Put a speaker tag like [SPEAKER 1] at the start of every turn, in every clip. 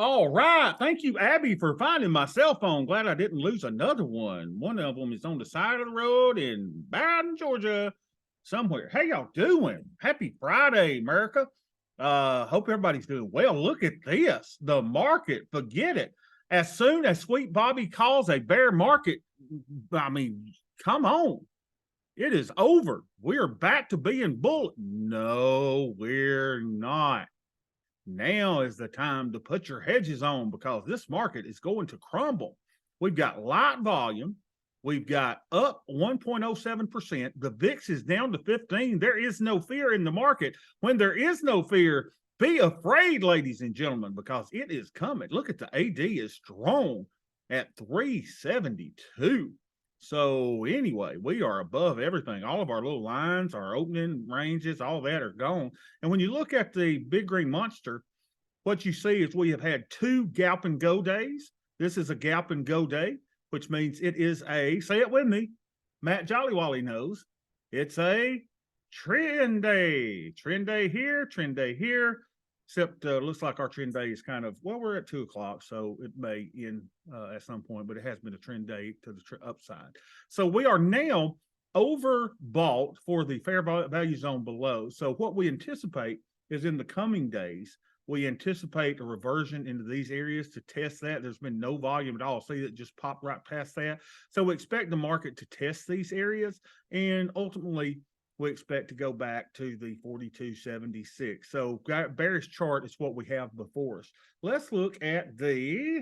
[SPEAKER 1] All right. Thank you, Abby, for finding my cell phone. Glad I didn't lose another one. One of them is on the side of the road in Bowden, Georgia, somewhere. How y'all doing? Happy Friday, America. Hope everybody's doing well. Look at this. The market, forget it. As soon as Sweet Bobby calls a bear market, I mean, come on. It is over. We're back to being bull. No, we're not. Now is the time to put your hedges on because this market is going to crumble. We've got light volume. We've got up 1.07%. The VIX is down to 15. There is no fear in the market. When there is no fear, be afraid, ladies and gentlemen, because it is coming. Look at the AD is strong at 372. So anyway, we are above everything. All of our little lines, our opening ranges, all that are gone. And when you look at the big green monster, what you see is we have had two gap and go days. This is a gap and go day, which means it is a, say it with me, Matt Jollywally knows, it's a trend day. Trend day here, except looks like our trend day is kind of, well, we're at 2 o'clock, so it may end at some point, but it has been a trend day to the upside. So we are now overbought for the fair value zone below. So what we anticipate is in the coming days, we anticipate a reversion into these areas to test that. There's been no volume at all. See, it just popped right past that. So we expect the market to test these areas, and ultimately we expect to go back to the 42.76. So bearish chart is what we have before us. Let's look at the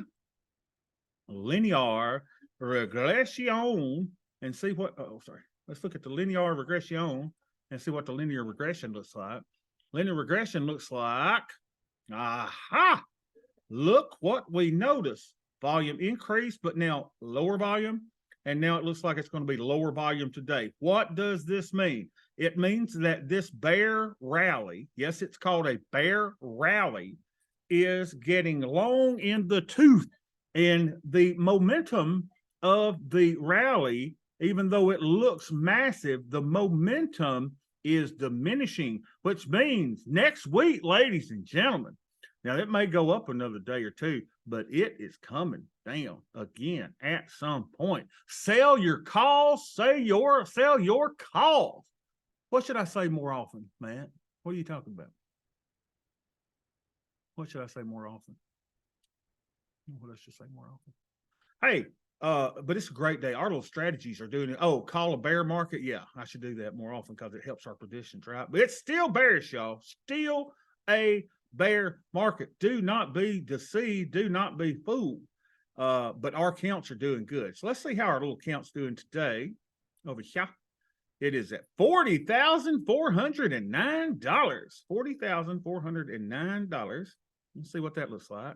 [SPEAKER 1] linear regression and see what, let's look at the linear regression and see what the linear regression looks like. Linear regression looks like, aha, look what we notice. Volume increase, but now lower volume. And now it looks like it's going to be lower volume today. What does this mean? It means that this bear rally, yes, it's called a bear rally, is getting long in the tooth. And the momentum of the rally, even though it looks massive, the momentum is diminishing, which means next week, ladies and gentlemen, now it may go up another day or two, but it is coming down again at some point. Sell your calls, sell your calls. What should I say more often, Matt? What are you talking about? What should I say more often? What else should I say more often? Hey, but it's a great day. Our little strategies are doing it. Oh, call a bear market. Yeah, I should do that more often because it helps our predictions, right? But it's still bearish, y'all. Still a bear market. Do not be deceived. Do not be fooled. But our counts are doing good. So let's see how our little count's doing today. Over here. It is at $40,409. $40,409. Let's see what that looks like.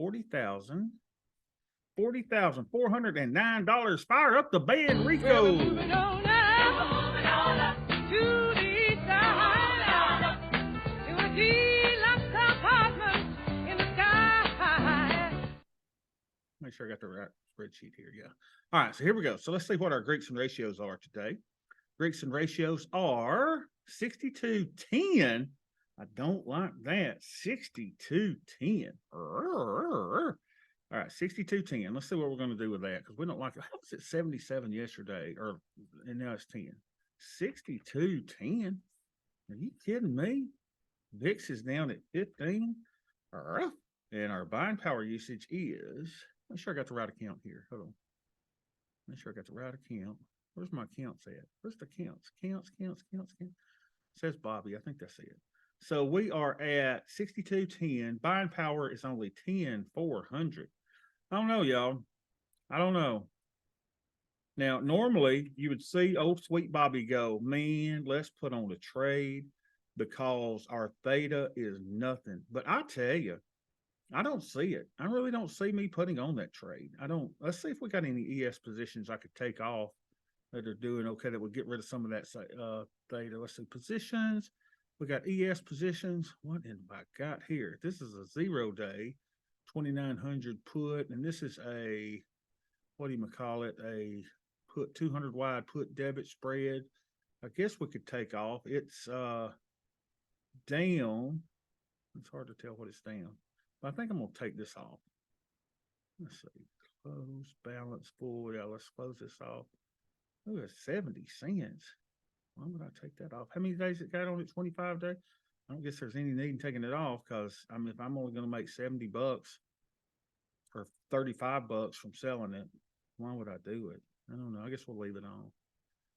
[SPEAKER 1] $40,409. Fire up the band, Rico. Make sure I got the right spreadsheet here. Yeah. All right. So here we go. So let's see what our Greeks and ratios are today. Greeks and ratios are 62:10. I don't like that. 62:10. All right, 62:10. Let's see what we're going to do with that because we don't like it. How was it 77 yesterday? And now it's 10. 62:10. Are you kidding me? VIX is down at 15. And our buying power usage is, make sure I got the right account here. Hold on. Make sure I got the right account. Where's my accounts at? Where's the counts? Counts. It says Bobby. I think that's it. So we are at 62:10. Buying power is only 10,400. I don't know, y'all. I don't know. Now, normally you would see old Sweet Bobby go, man, let's put on a trade because our theta is nothing. But I tell you, I don't see it. I really don't see me putting on that trade. I don't. Let's see if we got any ES positions I could take off that are doing okay that would get rid of some of that theta. Let's see, positions. We got ES positions. What have I got here? This is a 0 day, 2,900 put, and this is a, what do you call it? A put 200 wide put debit spread. I guess we could take off. It's down. It's hard to tell what it's down. I think I'm going to take this off. Let's see. Close, balance, full. Yeah, let's close this off. Ooh, it's 70 cents. Why would I take that off? How many days it got on it? 25 days? I don't guess there's any need in taking it off because I mean, if I'm only going to make $70 or $35 from selling it, why would I do it? I don't know. I guess we'll leave it on.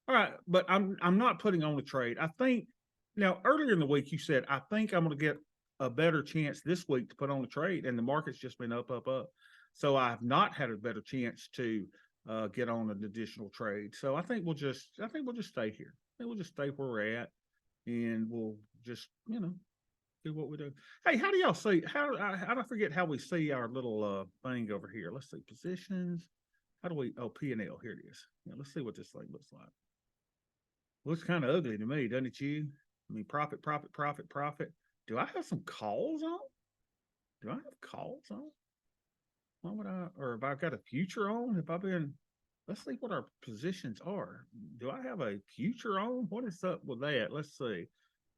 [SPEAKER 1] All right, but I'm not putting on a trade. I think now earlier in the week you said I think I'm going to get a better chance this week to put on a trade, and the market's just been up, up, up. So I've not had a better chance to get on an additional trade. So I think we'll just stay here. I think we'll just stay where we're at, and we'll just do what we do. Hey, how do y'all see? I forget how we see our little thing over here. Let's see positions. How do we? Oh, P&L. Here it is. Yeah, let's see what this thing looks like. Looks kind of ugly to me, doesn't it? You? I mean, profit. Do I have some calls on? Do I have calls on? Why would I? Or have I got a future on? Have I been? Let's see what our positions are. Do I have a future on? What is up with that? Let's see.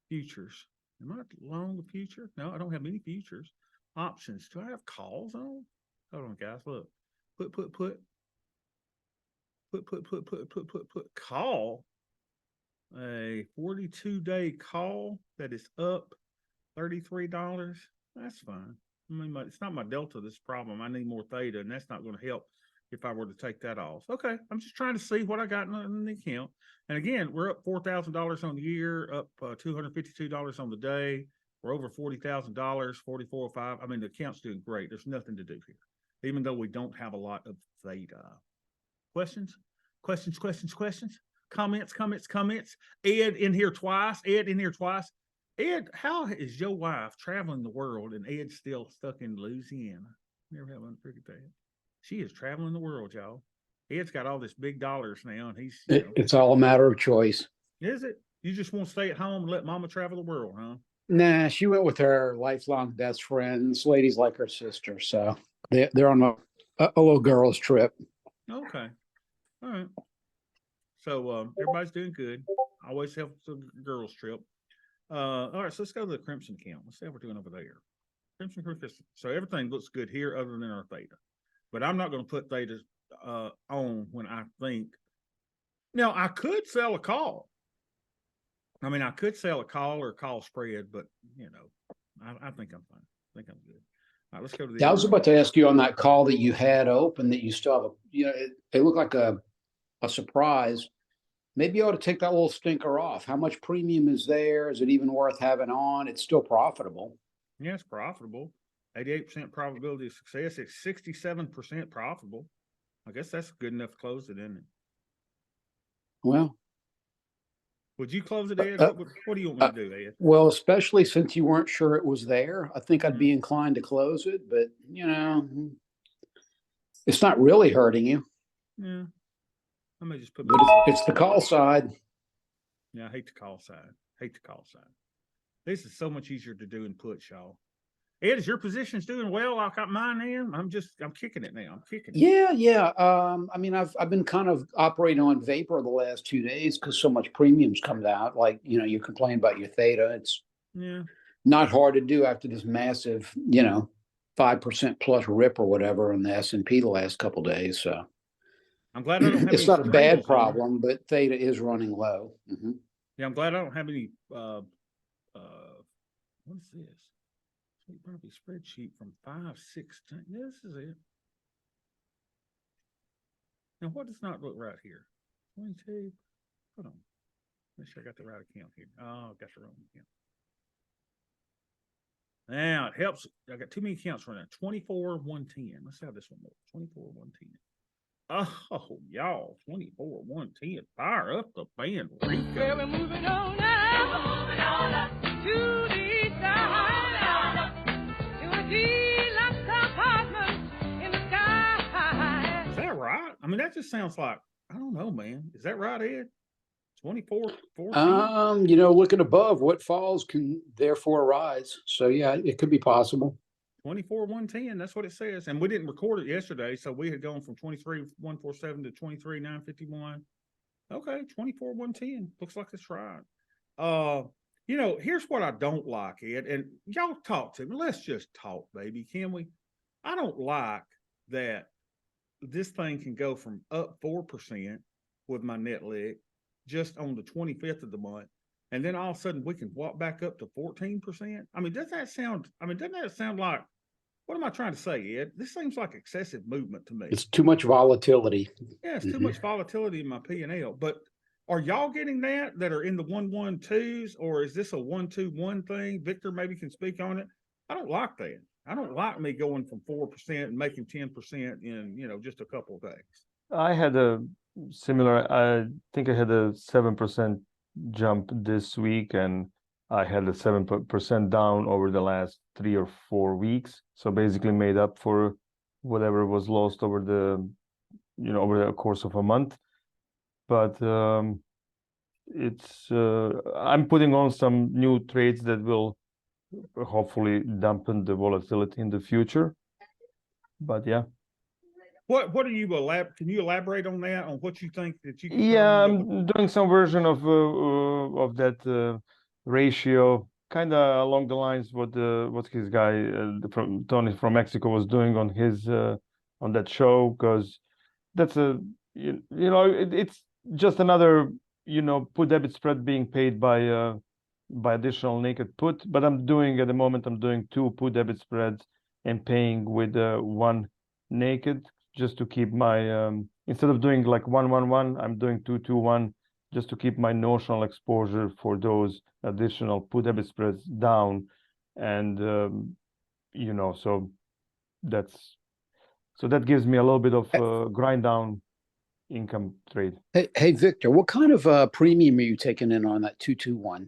[SPEAKER 1] Futures. Am I long the future? No, I don't have any futures. Options. Do I have calls on? Hold on, guys. Look. Put call. A 42-day call that is up $33. That's fine. I mean, it's not my delta this problem. I need more theta, and that's not going to help if I were to take that off. Okay, I'm just trying to see what I got in the account. And again, we're up $4,000 on the year, up $252 on the day. We're over $40,000, 44.5. I mean, the account's doing great. There's nothing to do here, even though we don't have a lot of theta. Questions? Comments. Ed in here twice. Ed, how is your wife traveling the world and Ed's still stuck in Louisiana? Never have figured that. She is traveling the world, y'all. Ed's got all this big dollars now, and he's
[SPEAKER 2] it's all a matter of choice.
[SPEAKER 1] Is it? You just want to stay at home and let mama travel the world, huh?
[SPEAKER 2] Nah, she went with her lifelong best friend. This lady's like her sister, so they're on a little girls trip.
[SPEAKER 1] Okay. All right. So everybody's doing good. Always helps the girls trip. All right, so let's go to the Crimson account. Let's see how we're doing over there. Crimson. So everything looks good here other than our theta. But I'm not going to put theta on when I think. Now, I could sell a call. I mean, I could sell a call or a call spread, but, I think I'm fine. I think I'm good. All right, let's go to the.
[SPEAKER 2] Yeah, I was about to ask you on that call that you had open that you still have it looked like a surprise. Maybe you ought to take that little stinker off. How much premium is there? Is it even worth having on? It's still profitable.
[SPEAKER 1] Yeah, it's profitable. 88% probability of success. It's 67% profitable. I guess that's good enough to close it, isn't it?
[SPEAKER 2] Well,
[SPEAKER 1] would you close it, Ed? What do you want me to do, Ed?
[SPEAKER 2] Well, especially since you weren't sure it was there, I think I'd be inclined to close it, but it's not really hurting you.
[SPEAKER 1] Yeah. I may just put.
[SPEAKER 2] But it's the call side.
[SPEAKER 1] Yeah, I hate the call side. This is so much easier to do in puts, y'all. Ed, is your positions doing well? I got mine in. I'm kicking it now.
[SPEAKER 2] Yeah. I mean, I've been kind of operating on vapor the last 2 days because so much premiums comes out. Like, you complain about your theta. It's not hard to do after this massive, 5% plus rip or whatever on the S&P the last couple of days. So
[SPEAKER 1] I'm glad I don't have.
[SPEAKER 2] It's not a bad problem, but theta is running low. Mm-hmm.
[SPEAKER 1] Yeah, I'm glad I don't have any. What is this? Probably spreadsheet from 5/16. This is it. Now, what does not look right here? 22. Hold on. Make sure I got the right account here. Oh, I got the wrong account. Now it helps. I got too many accounts running. 24,110. Let's have this one more. 24,110. Oh, y'all, 24,110. Fire up the band.
[SPEAKER 3] Well, we're moving on now. Moving on up to the side. To a deluxe apartment in the sky.
[SPEAKER 1] Is that right? I mean, that just sounds like, I don't know, man. Is that right, Ed? 24,14?
[SPEAKER 2] Looking above, what falls can therefore rise. So yeah, it could be possible.
[SPEAKER 1] 24,110. That's what it says. And we didn't record it yesterday, so we had gone from 23,147 to 23,951. Okay, 24,110. Looks like it's right. Here's what I don't like, Ed, and y'all talk to me. Let's just talk, baby. Can we? I don't like that this thing can go from up 4% with my net leg just on the 25th of the month. And then all of a sudden we can walk back up to 14%. I mean, doesn't that sound like, what am I trying to say, Ed? This seems like excessive movement to me.
[SPEAKER 2] It's too much volatility.
[SPEAKER 1] Yeah, it's too much volatility in my P&L. But are y'all getting that are in the 1-1-2s, or is this a 1-2-1 thing? Victor maybe can speak on it. I don't like that. I don't like me going from 4% and making 10% in, just a couple of days.
[SPEAKER 4] I had a similar, I think I had a 7% jump this week, and I had a 7% down over the last 3 or 4 weeks. So basically made up for whatever was lost over over the course of a month. But I'm putting on some new trades that will hopefully dampen the volatility in the future. But yeah.
[SPEAKER 1] What are you can you elaborate on that, on what you think that you can?
[SPEAKER 4] Yeah, I'm doing some version of that ratio, kind of along the lines what his guy from Tony from Mexico was doing on his on that show, because that's it's just another put debit spread being paid by additional naked put. But at the moment I'm doing 2 put debit spreads and paying with 1 naked, just to keep my instead of doing like 1-1-1, I'm doing 2-2-1, just to keep my notional exposure for those additional put debit spreads down. And so that gives me a little bit of grind down income trade.
[SPEAKER 2] Hey Victor, what kind of premium are you taking in on that 2-2-1?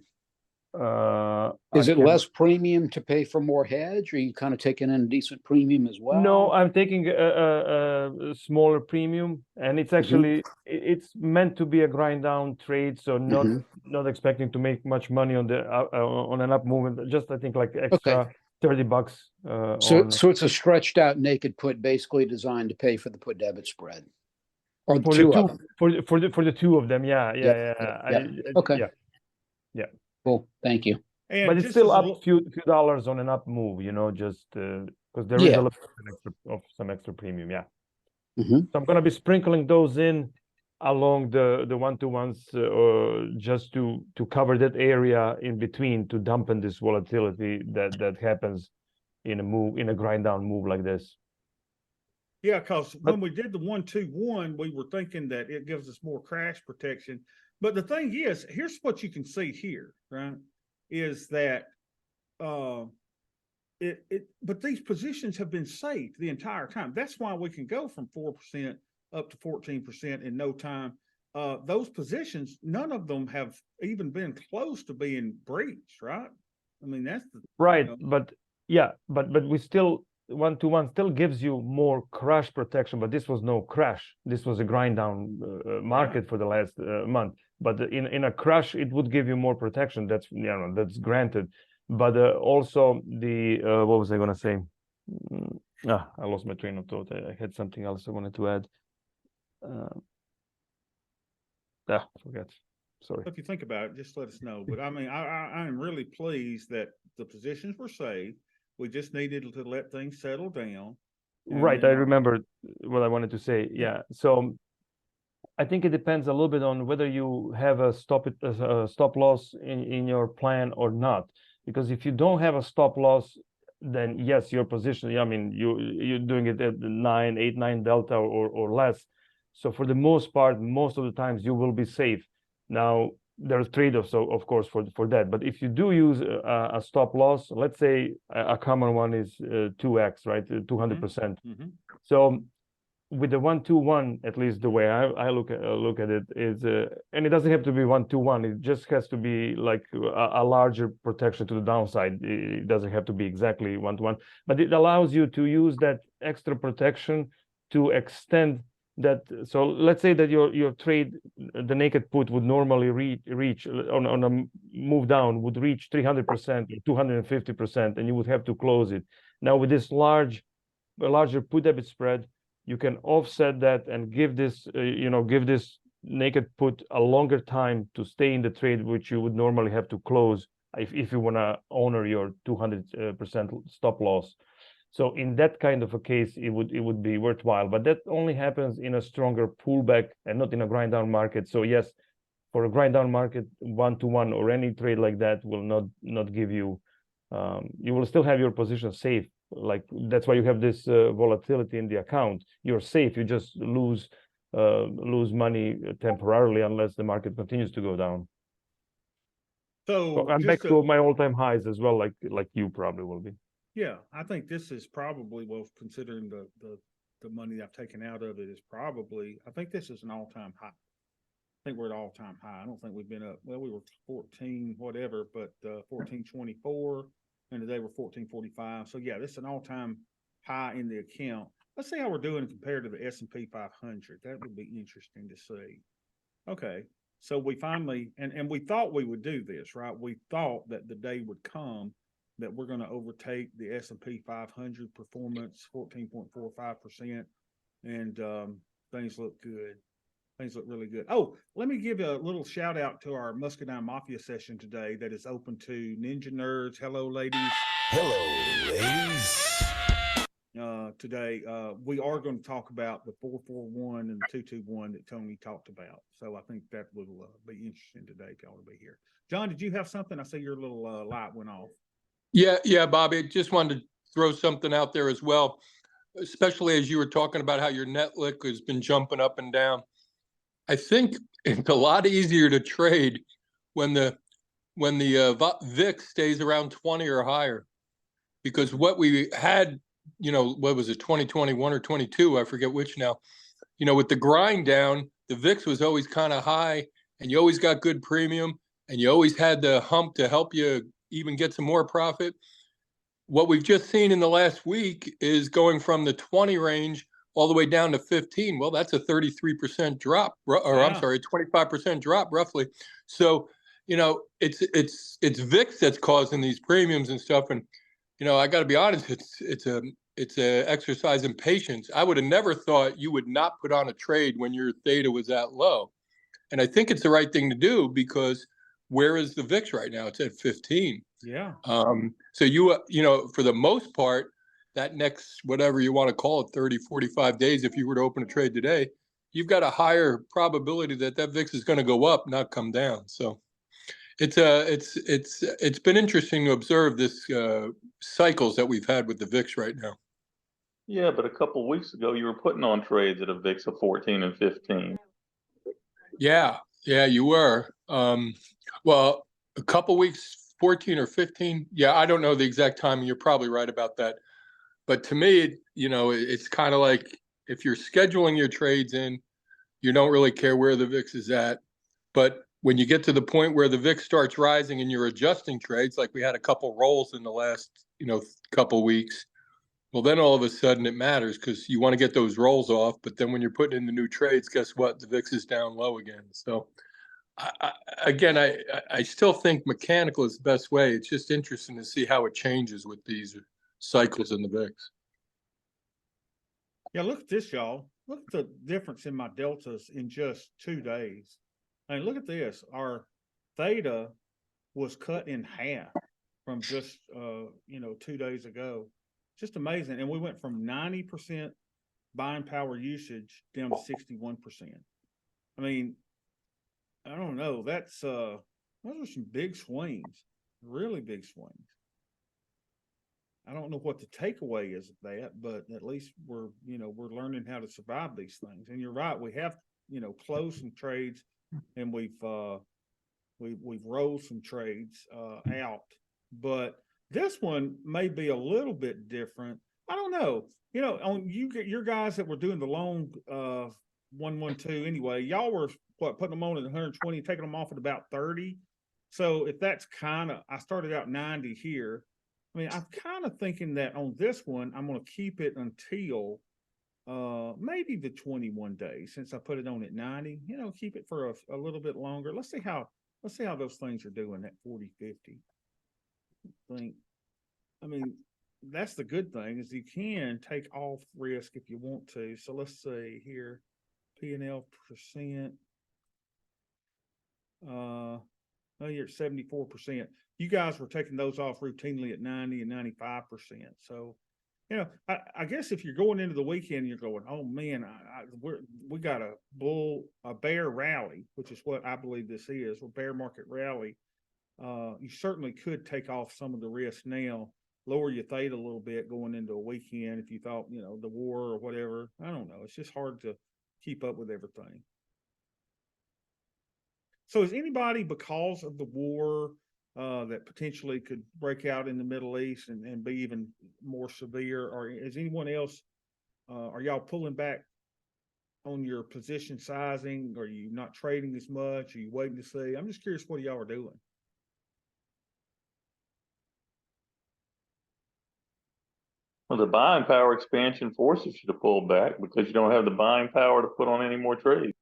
[SPEAKER 2] Is it less premium to pay for more hedge, or are you kind of taking in a decent premium as well?
[SPEAKER 4] No, I'm taking a smaller premium, and it's actually it's meant to be a grind down trade, so not expecting to make much money on the on an up movement. Just I think like extra $30.
[SPEAKER 2] So it's a stretched out naked put, basically designed to pay for the put debit spread, or
[SPEAKER 4] for the 2 of them. Yeah.
[SPEAKER 2] Okay.
[SPEAKER 4] Yeah.
[SPEAKER 2] Cool. Thank you.
[SPEAKER 1] And
[SPEAKER 4] but it's still up a few dollars on an up move, just because there is a little bit of some extra premium. Yeah. So I'm going to be sprinkling those in along the 1-2-1s, just to cover that area in between, to dampen this volatility that happens in a grind down move like this.
[SPEAKER 1] Yeah, because when we did the 1-2-1, we were thinking that it gives us more crash protection. But the thing is, here's what you can see here, right? Is that but these positions have been safe the entire time. That's why we can go from 4% up to 14% in no time. Those positions, none of them have even been close to being breached, right? I mean, that's the
[SPEAKER 4] right. But we still 1-2-1 still gives you more crash protection, but this was no crash. This was a grind down market for the last month. But in a crash, it would give you more protection. That's that's granted. But also the what was I going to say? I lost my train of thought. I had something else I wanted to add. Forget. Sorry.
[SPEAKER 1] If you think about it, just let us know. But I mean, I am really pleased that the positions were saved. We just needed to let things settle down.
[SPEAKER 4] Right. I remember what I wanted to say. Yeah. So I think it depends a little bit on whether you have a stop loss in your plan or not. Because if you don't have a stop loss, then yes, your position, I mean, you're doing it at the 8-9 delta or less. So for the most part, most of the times you will be safe. Now, there's trade-offs, of course, for that. But if you do use a stop loss, let's say a common one is 2x, right? 200%. So with the 1-2-1, at least the way I look at it is, and it doesn't have to be 1-2-1. It just has to be like a larger protection to the downside. It doesn't have to be exactly 1-1, but it allows you to use that extra protection to extend that. So let's say that your trade, the naked put, would normally reach on a move down would reach 300% or 250%, and you would have to close it. Now with this larger put debit spread, you can offset that and give this give this naked put a longer time to stay in the trade, which you would normally have to close if you want to honor your 200% stop loss. So in that kind of a case, it would be worthwhile, but that only happens in a stronger pullback and not in a grind down market. So yes, for a grind down market, 1-to-1 or any trade like that will not give you. You will still have your position safe. Like that's why you have this volatility in the account. You're safe. You just lose money temporarily unless the market continues to go down.
[SPEAKER 1] So
[SPEAKER 4] I'm back
[SPEAKER 1] just
[SPEAKER 4] to my all-time highs as well, like you probably will be.
[SPEAKER 1] yeah, I think this is probably, well, considering the money I've taken out of it is probably, I think this is an all-time high. I think we're at all-time high. I don't think we've been up, well, we were 14 whatever, but 1424, and today we're 1445. So yeah, this is an all-time high in the account. Let's see how we're doing compared to the S&P 500. That would be interesting to see. Okay, so we finally, and we thought we would do this, right? We thought that the day would come that we're going to overtake the S&P 500 performance, 14.45%, and things look good. Things look really good. Oh, let me give a little shout out to our Muscadine Mafia session today that is open to Ninja Nerds. Hello, ladies.
[SPEAKER 5] Hello, ladies.
[SPEAKER 1] Today, we are going to talk about the 441 and the 221 that Tony talked about. So I think that will be interesting today if y'all will be here. John, did you have something? I see your little light went off.
[SPEAKER 6] Yeah, Bobby, just wanted to throw something out there as well, especially as you were talking about how your Netlick has been jumping up and down. I think it's a lot easier to trade when the VIX stays around 20 or higher, because what we had, what was it, 2021 or 22, I forget which now, with the grind down, the VIX was always kind of high and you always got good premium and you always had the hump to help you even get some more profit. What we've just seen in the last week is going from the 20 range all the way down to 15. Well, that's a 33% drop, or wow. I'm sorry, 25% drop roughly. So, it's VIX that's causing these premiums and stuff. And, I got to be honest, it's a exercise in patience. I would have never thought you would not put on a trade when your theta was that low. And I think it's the right thing to do, because where is the VIX right now? It's at 15.
[SPEAKER 1] Yeah.
[SPEAKER 6] So for the most part, that next, whatever you want to call it, 30, 45 days, if you were to open a trade today, you've got a higher probability that VIX is going to go up, not come down. So it's been interesting to observe this cycles that we've had with the VIX right now.
[SPEAKER 7] Yeah, but a couple of weeks ago, you were putting on trades at a VIX of 14 and 15.
[SPEAKER 6] Yeah, you were. Well, a couple weeks, 14 or 15. Yeah, I don't know the exact timing. You're probably right about that. But to me, it's kind of like if you're scheduling your trades in, you don't really care where the VIX is at. But when you get to the point where the VIX starts rising and you're adjusting trades, like we had a couple rolls in the last, couple weeks, well, then all of a sudden it matters, because you want to get those rolls off. But then when you're putting in the new trades, guess what? The VIX is down low again. So I still think mechanical is the best way. It's just interesting to see how it changes with these cycles in the VIX.
[SPEAKER 1] Yeah, look at this, y'all. Look at the difference in my deltas in just 2 days. I mean, look at this. Our theta was cut in half from just 2 days ago. Just amazing. And we went from 90% buying power usage down to 61%. I mean, I don't know. That's those are some big swings, really big swings. I don't know what the takeaway is of that, but at least we're learning how to survive these things. And you're right, we have closed some trades, and we've rolled some trades out. But this one may be a little bit different. I don't know. On your guys that were doing the long 112 anyway, y'all were putting them on at 120, taking them off at about 30. So if that's I started out 90 here. I mean, I'm kind of thinking that on this one, I'm going to keep it until maybe the 21 days, since I put it on at 90. Keep it for a little bit longer. Let's see how those things are doing at 40-50. I mean, that's the good thing, is you can take off risk if you want to. So let's see here, P&L percent. Oh, you're at 74%. You guys were taking those off routinely at 90 and 95%. So, you know, I guess if you're going into the weekend, you're going, oh man, we got a bear rally, which is what I believe this is, a bear market rally. You certainly could take off some of the risk now, lower your theta a little bit going into a weekend if you thought, you know, the war or whatever. I don't know. It's just hard to keep up with everything. So is anybody, because of the war that potentially could break out in the Middle East and be even more severe, or is anyone else, are y'all pulling back on your position sizing? Are you not trading as much? Are you waiting to see? I'm just curious what y'all are doing.
[SPEAKER 7] Well, the buying power expansion forces you to pull back because you don't have the buying power to put on any more trades.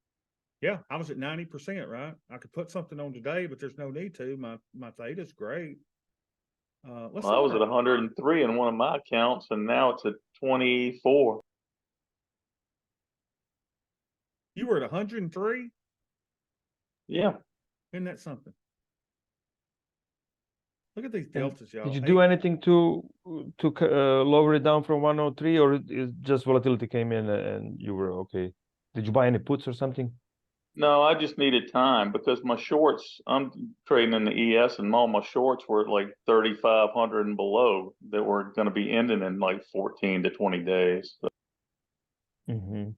[SPEAKER 1] Yeah, I was at 90%, right? I could put something on today, but there's no need to. My theta's great.
[SPEAKER 7] Well, I was at 103 in one of my accounts, and now it's at 24.
[SPEAKER 1] You were at 103?
[SPEAKER 7] Yeah.
[SPEAKER 1] Isn't that something? Look at these deltas, y'all.
[SPEAKER 4] Did you do anything to lower it down from 103, or is just volatility came in and you were okay? Did you buy any puts or something?
[SPEAKER 7] No, I just needed time because my shorts, I'm trading in the ES, and all my shorts were at like 3,500 and below that were going to be ending in like 14 to 20 days. So.
[SPEAKER 1] Mm-hmm.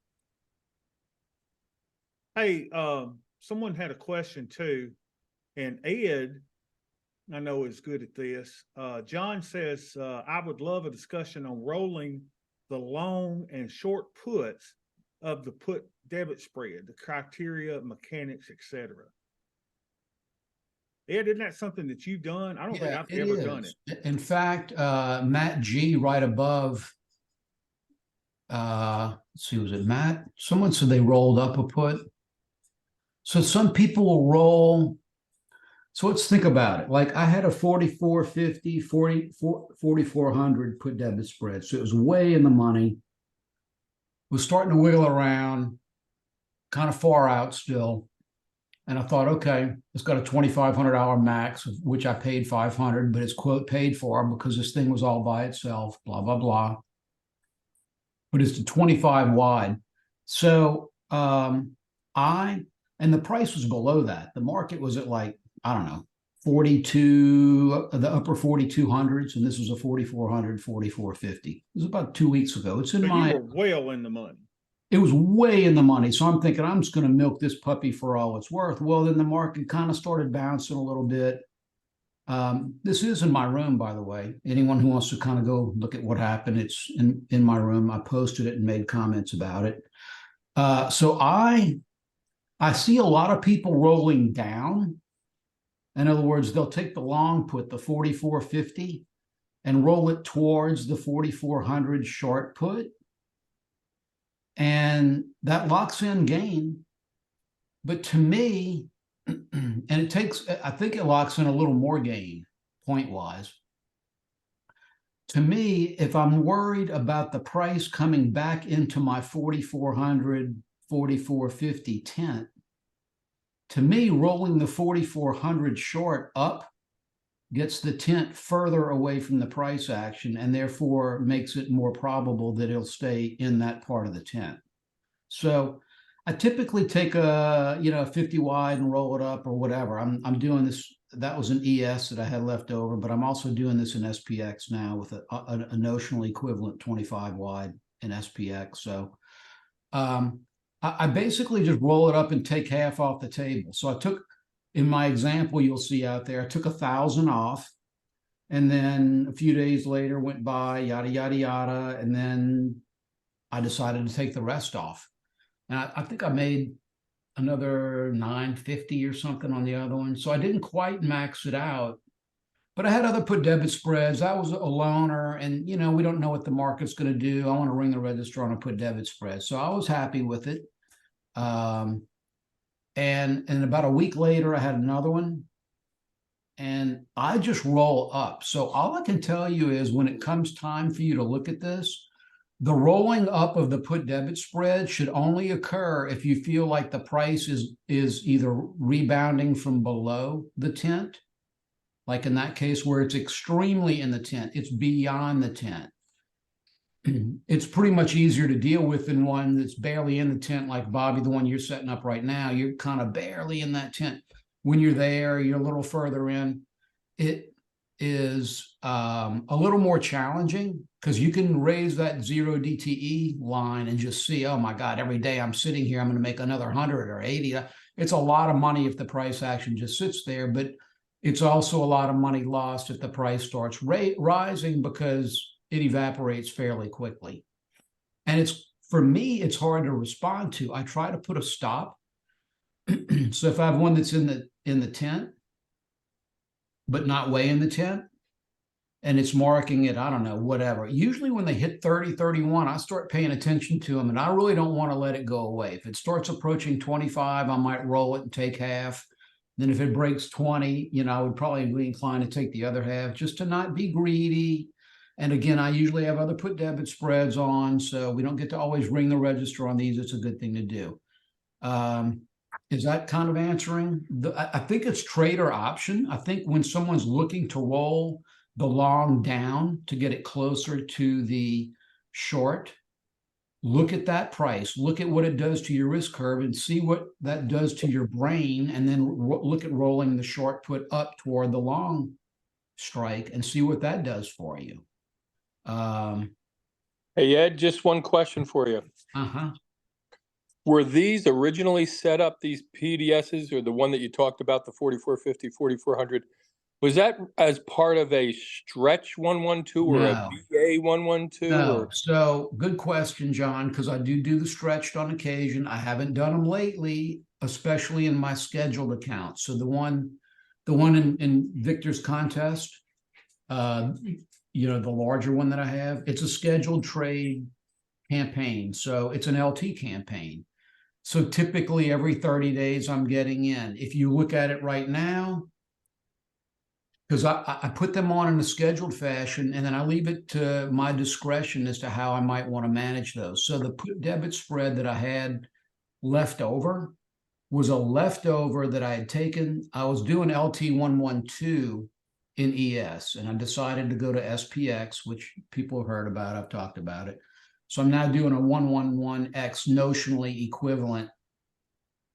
[SPEAKER 1] Hey, someone had a question too, and Ed, I know is good at this. John says, I would love a discussion on rolling the long and short puts of the put debit spread, the criteria, mechanics, etc. Ed, isn't that something that you've done? I don't think I've ever done it.
[SPEAKER 2] In fact, Matt G right above, let's see, was it Matt? Someone said they rolled up a put. So some people will roll. So let's think about it. Like I had a 4450, 4400 put debit spread. So it was way in the money. Was starting to wiggle around, kind of far out still. And I thought, okay, it's got a $2,500 max, of which I paid 500, but it's quote paid for because this thing was all by itself, blah, blah, blah. But it's the 25 wide. So and the price was below that. The market was at like, I don't know, 42, the upper 4200s, and this was a 4400, 4450. It was about 2 weeks ago. It's in my,
[SPEAKER 1] you were well in the money.
[SPEAKER 2] It was way in the money. So I'm thinking I'm just going to milk this puppy for all it's worth. Well, then the market kind of started bouncing a little bit. This is in my room, by the way. Anyone who wants to kind of go look at what happened, it's in my room. I posted it and made comments about it. So I see a lot of people rolling down. In other words, they'll take the long put, the 4450, and roll it towards the 4400 short put. And that locks in gain. But to me, and it takes, I think it locks in a little more gain point-wise. To me, if I'm worried about the price coming back into my 4400, 4450 tent, to me, rolling the 4400 short up gets the tent further away from the price action and therefore makes it more probable that it'll stay in that part of the tent. So I typically take a 50 wide and roll it up or whatever. I'm doing this. That was an ES that I had left over, but I'm also doing this in SPX now with a notional equivalent 25 wide in SPX. So I basically just roll it up and take half off the table. So I took, in my example, you'll see out there, I took 1,000 off, and then a few days later went by, yada, yada, yada, and then I decided to take the rest off. And I think I made another 950 or something on the other one. So I didn't quite max it out, but I had other put debit spreads. I was a loaner, and we don't know what the market's going to do. I want to ring the register on a put debit spread. So I was happy with it. And about a week later, I had another one, and I just roll up. So all I can tell you is when it comes time for you to look at this, The rolling up of the put debit spread should only occur if you feel like the price is either rebounding from below the tent, like in that case where it's extremely in the tent, it's beyond the tent. It's pretty much easier to deal with than one that's barely in the tent, like Bobby, the one you're setting up right now. You're kind of barely in that tent. When you're there, you're a little further in. It is a little more challenging because you can raise that 0 DTE line and just see, oh my God, every day I'm sitting here, I'm going to make another 100 or 80. It's a lot of money if the price action just sits there, but it's also a lot of money lost if the price starts rising because it evaporates fairly quickly. And for me, it's hard to respond to. I try to put a stop. So if I have one that's in the tent, but not way in the tent, and it's marking it, I don't know, whatever. Usually when they hit 30, 31, I start paying attention to them, and I really don't want to let it go away. If it starts approaching 25, I might roll it and take half. Then if it breaks 20, I would probably be inclined to take the other half just to not be greedy. And again, I usually have other put debit spreads on, so we don't get to always ring the register on these. It's a good thing to do. Is that kind of answering? I think it's trader option. I think when someone's looking to roll the long down to get it closer to the short, look at that price, look at what it does to your risk curve and see what that does to your brain, and then look at rolling the short put up toward the long strike and see what that does for you.
[SPEAKER 6] Hey, Ed, just one question for you. Were these originally set up, these PDSs, or the one that you talked about, the 4450, 4400, was that as part of a stretch 112 or a BA 112?
[SPEAKER 2] No. So good question, John, because I do the stretched on occasion. I haven't done them lately, especially in my scheduled account. So the one in Victor's contest, the larger one that I have, it's a scheduled trade campaign. So it's an LT campaign. So typically every 30 days I'm getting in. If you look at it right now, because I put them on in a scheduled fashion, and then I leave it to my discretion as to how I might want to manage those. So the put debit spread that I had left over was a leftover that I had taken. I was doing LT 112 in ES, and I decided to go to SPX, which people have heard about. I've talked about it. So I'm now doing a 111X notionally equivalent,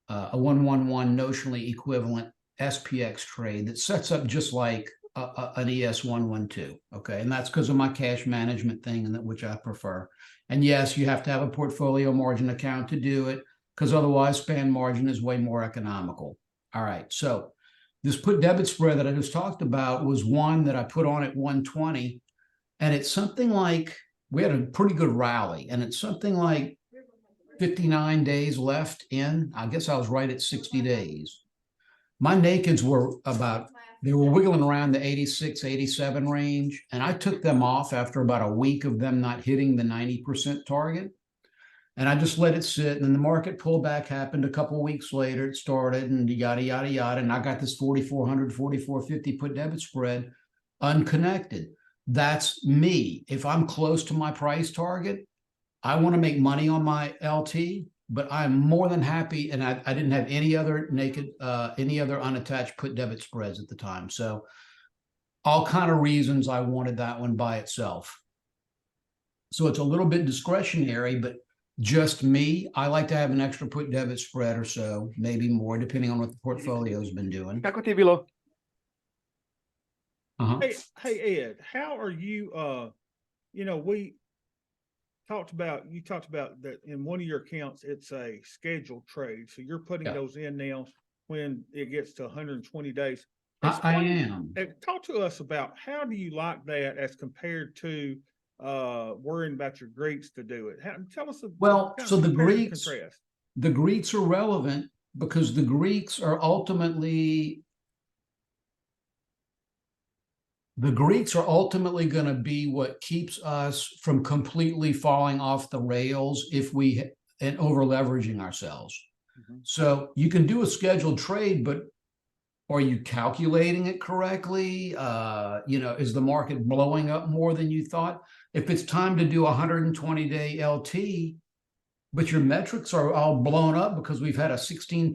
[SPEAKER 2] a 111 notionally equivalent SPX trade that sets up just like an ES 112. Okay, and that's because of my cash management thing, and which I prefer. And yes, you have to have a portfolio margin account to do it, because otherwise span margin is way more economical. All right, so this put debit spread that I just talked about was one that I put on at 120, and it's something like, we had a pretty good rally, and it's something like 59 days left in. I guess I was right at 60 days. My nakeds were they were wiggling around the 86, 87 range, and I took them off after about a week of them not hitting the 90% target. And I just let it sit, and then the market pullback happened a couple of weeks later. It started, and yada, yada, yada, and I got this 4,400, 4,450 put debit spread unconnected. That's me. If I'm close to my price target, I want to make money on my LT, but I'm more than happy. And I didn't have any other unattached put debit spreads at the time. So all kind of reasons I wanted that one by itself. So it's a little bit discretionary, but just me, I like to have an extra put debit spread or so, maybe more, depending on what the portfolio's been doing.
[SPEAKER 1] Hey, Ed, how are you? You talked about that in one of your accounts, it's a scheduled trade. So you're putting those in now when it gets to 120 days.
[SPEAKER 2] I am.
[SPEAKER 1] Talk to us about how do you like that as compared to worrying about your Greeks to do it. Tell us.
[SPEAKER 2] So the Greeks are relevant because the Greeks are ultimately going to be what keeps us from completely falling off the rails and over leveraging ourselves. Mm-hmm. So you can do a scheduled trade, but are you calculating it correctly? Is the market blowing up more than you thought? If it's time to do a 120-day LT, but your metrics are all blown up because we've had a 16%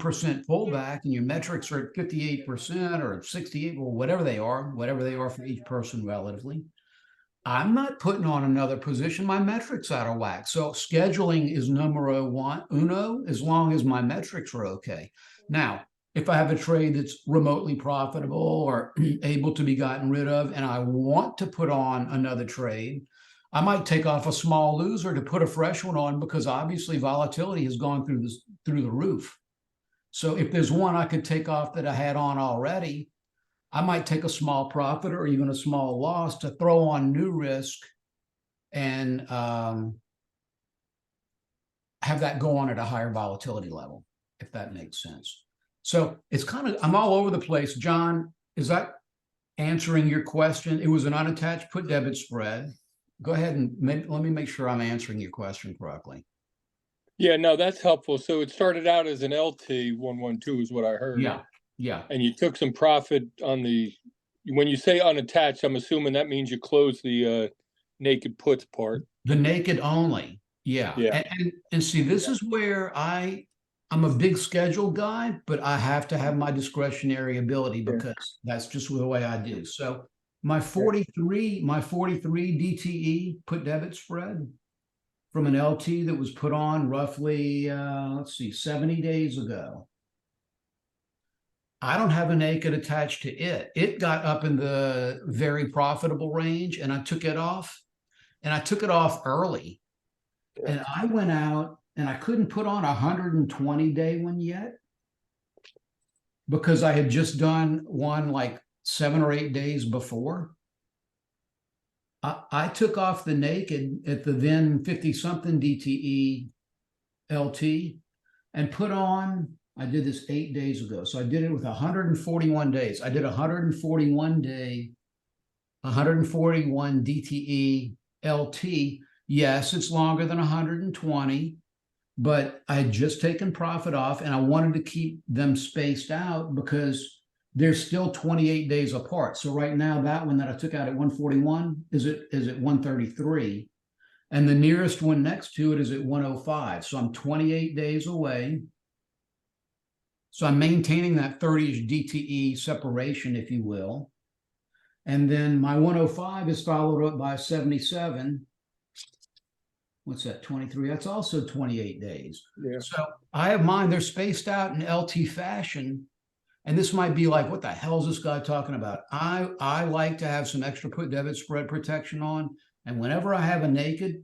[SPEAKER 2] pullback and your metrics are at 58% or 68, or whatever they are for each person relatively, I'm not putting on another position. My metrics out of whack. So scheduling is numero uno, as long as my metrics are okay. Now, if I have a trade that's remotely profitable or able to be gotten rid of, and I want to put on another trade, I might take off a small loser to put a fresh one on, because obviously volatility has gone through the roof. So if there's one I could take off that I had on already, I might take a small profit or even a small loss to throw on new risk and have that go on at a higher volatility level, if that makes sense. So it's kind of, I'm all over the place. John, is that answering your question? It was an unattached put debit spread. Go ahead and let me make sure I'm answering your question correctly.
[SPEAKER 6] Yeah, no, that's helpful. So it started out as an LT 112 is what I heard.
[SPEAKER 2] Yeah. Yeah.
[SPEAKER 6] And you took some profit on when you say unattached, I'm assuming that means you closed the naked puts part.
[SPEAKER 2] The naked only. Yeah.
[SPEAKER 6] Yeah.
[SPEAKER 2] And see, this is where I'm a big schedule guy, but I have to have my discretionary ability because that's just the way I do. So my 43 DTE put debit spread from an LT that was put on roughly, 70 days ago. I don't have a naked attached to it. It got up in the very profitable range and I took it off, and I took it off early. And I went out and I couldn't put on a 120-day one yet because I had just done one like 7 or 8 days before. I took off the naked at the then 50-something DTE LT and put on, I did this 8 days ago. So I did it with 141 days. I did 141 DTE LT. Yes, it's longer than 120, but I had just taken profit off and I wanted to keep them spaced out because they're still 28 days apart. So right now, that one that I took out at 141 is at 133. And the nearest one next to it is at 105. So I'm 28 days away. So I'm maintaining that 30-ish DTE separation, if you will. And then my 105 is followed up by 77. What's that, 23? That's also 28 days.
[SPEAKER 6] Yeah.
[SPEAKER 2] So I have mine, they're spaced out in LT fashion. And this might be like, what the hell is this guy talking about? I like to have some extra put debit spread protection on. And whenever I have a naked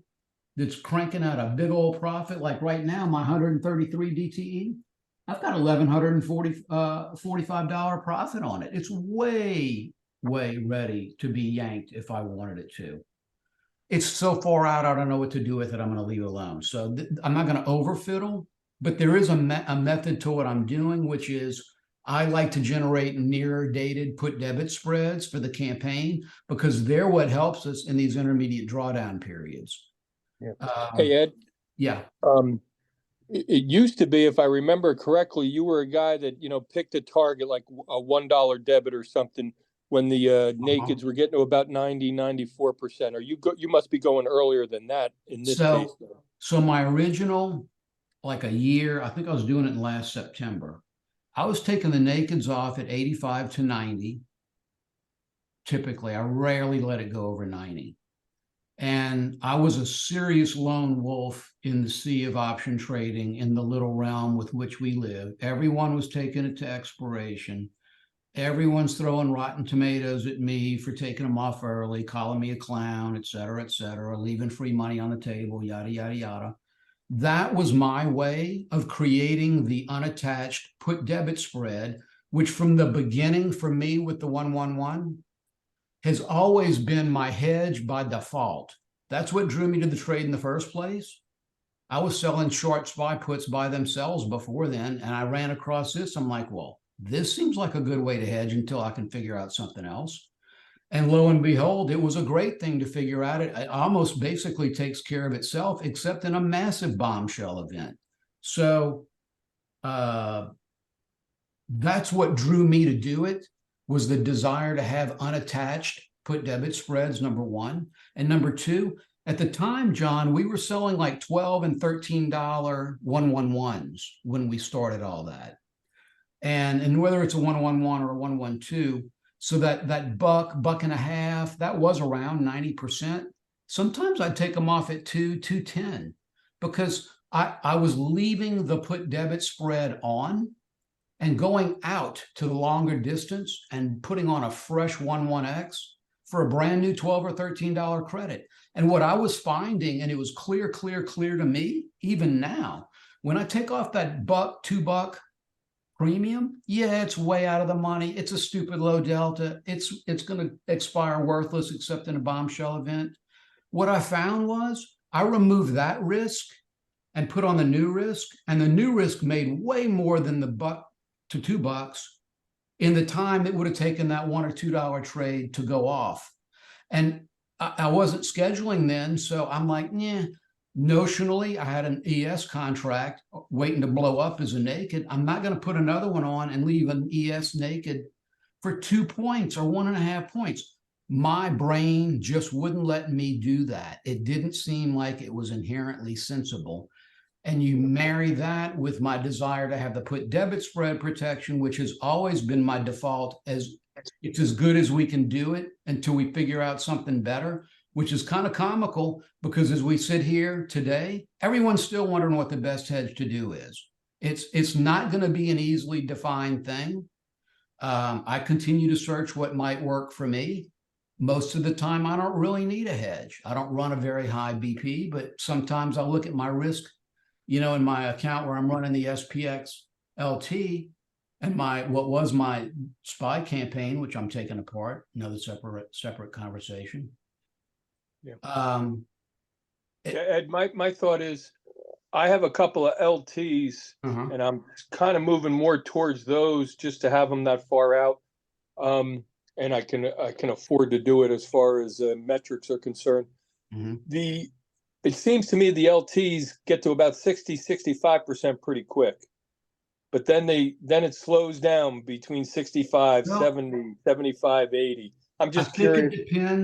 [SPEAKER 2] that's cranking out a big old profit, like right now, my 133 DTE, I've got $1,145 profit on it. It's way ready to be yanked if I wanted it to. It's so far out, I don't know what to do with it. I'm going to leave it alone. So I'm not going to overfiddle, but there is a method to what I'm doing, which is I like to generate near dated put debit spreads for the campaign because they're what helps us in these intermediate drawdown periods.
[SPEAKER 6] Yeah. Hey, Ed.
[SPEAKER 2] Yeah.
[SPEAKER 6] It used to be, if I remember correctly, you were a guy that, picked a target like a $1 debit or something when the nakeds were getting to about 94%. Or you must be going earlier than that in this case.
[SPEAKER 2] So my original, like a year, I think I was doing it in last September. I was taking the nakeds off at 85 to 90. Typically, I rarely let it go over 90. And I was a serious lone wolf in the sea of option trading in the little realm with which we live. Everyone was taking it to expiration. Everyone's throwing rotten tomatoes at me for taking them off early, calling me a clown, et cetera, leaving free money on the table, yada, yada, yada. That was my way of creating the unattached put debit spread, which from the beginning for me with the 111 has always been my hedge by default. That's what drew me to the trade in the first place. I was selling short SPY puts by themselves before then, and I ran across this. I'm like, well, this seems like a good way to hedge until I can figure out something else. And lo and behold, it was a great thing to figure out. It almost basically takes care of itself, except in a massive bombshell event. So that's what drew me to do it, was the desire to have unattached put debit spreads, number one. And number two, at the time, John, we were selling like $12 and $13 111s when we started all that. And whether it's a 111 or a 112, so that buck and a half, that was around 90%. Sometimes I'd take them off at 210 because I was leaving the put debit spread on and going out to the longer distance and putting on a fresh 11X for a brand new $12 or $13 credit. And what I was finding, and it was clear to me, even now, when I take off that $1, $2 premium, yeah, it's way out of the money. It's a stupid low delta. It's going to expire worthless except in a bombshell event. What I found was I removed that risk and put on the new risk, and the new risk made way more than the $1 to $2 in the time it would have taken that $1 or $2 trade to go off. And I wasn't scheduling then, so I'm like, yeah. Notionally, I had an ES contract waiting to blow up as a naked. I'm not going to put another one on and leave an ES naked for 2 points or 1.5 points. My brain just wouldn't let me do that. It didn't seem like it was inherently sensible. And you marry that with my desire to have the put debit spread protection, which has always been my default, as it's as good as we can do it until we figure out something better, which is kind of comical because as we sit here today, everyone's still wondering what the best hedge to do is. It's not going to be an easily defined thing. I continue to search what might work for me. Most of the time, I don't really need a hedge. I don't run a very high BP, but sometimes I'll look at my risk, in my account where I'm running the SPX LT and what was my SPY campaign, which I'm taking apart, another separate conversation.
[SPEAKER 6] Yeah. Ed, my thought is I have a couple of LTs and I'm kind of moving more towards those just to have them that far out. And I can afford to do it as far as metrics are concerned. It seems to me the LTs get to about 60-65% pretty quick, but then it slows down between 65, 70, 75, 80. I'm just curious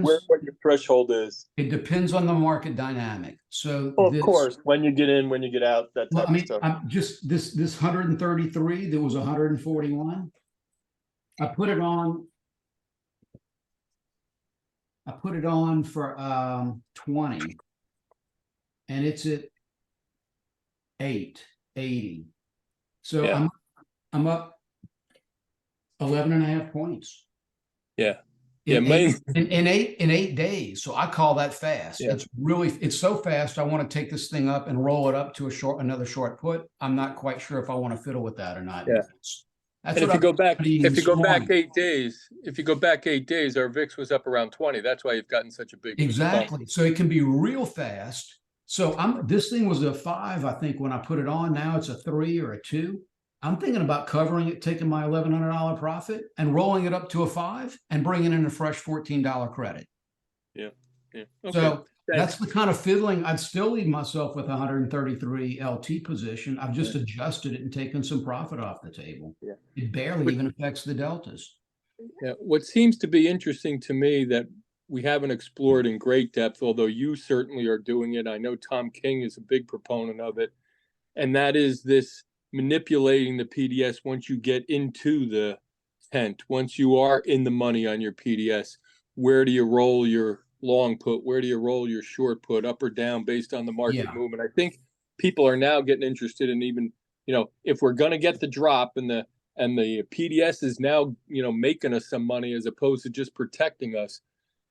[SPEAKER 6] what your threshold is.
[SPEAKER 2] It depends on the market dynamic. So
[SPEAKER 6] of course, when you get in, when you get out, that type of stuff.
[SPEAKER 2] I'm just this 133, there was 141. I put it on for 20, and it's at 880. So yeah. I'm up 11.5 points.
[SPEAKER 6] Yeah.
[SPEAKER 2] In 8 days. So I call that fast. Yeah. It's so fast. I want to take this thing up and roll it up to another short put. I'm not quite sure if I want to fiddle with that or not.
[SPEAKER 6] Yeah. And if you go back 8 days, our VIX was up around 20. That's why you've gotten such a big
[SPEAKER 2] exactly. Bump. So it can be real fast. So this thing was a 5, I think, when I put it on. Now it's a 3 or a 2. I'm thinking about covering it, taking my $1,100 profit and rolling it up to a 5 and bringing in a fresh $14 credit.
[SPEAKER 6] Yeah. Okay.
[SPEAKER 2] So that's the kind of fiddling. I'd still leave myself with 133 LT position. I've just adjusted it and taken some profit off the table. Yeah. It barely even affects the deltas.
[SPEAKER 6] Yeah. What seems to be interesting to me that we haven't explored in great depth, although you certainly are doing it. I know Tom King is a big proponent of it. And that is this manipulating the PDS once you get into the tent, once you are in the money on your PDS. Where do you roll your long put? Where do you roll your short put, up or down based on the market movement? I think people are now getting interested in even, if we're going to get the drop and the PDS is now, making us some money as opposed to just protecting us.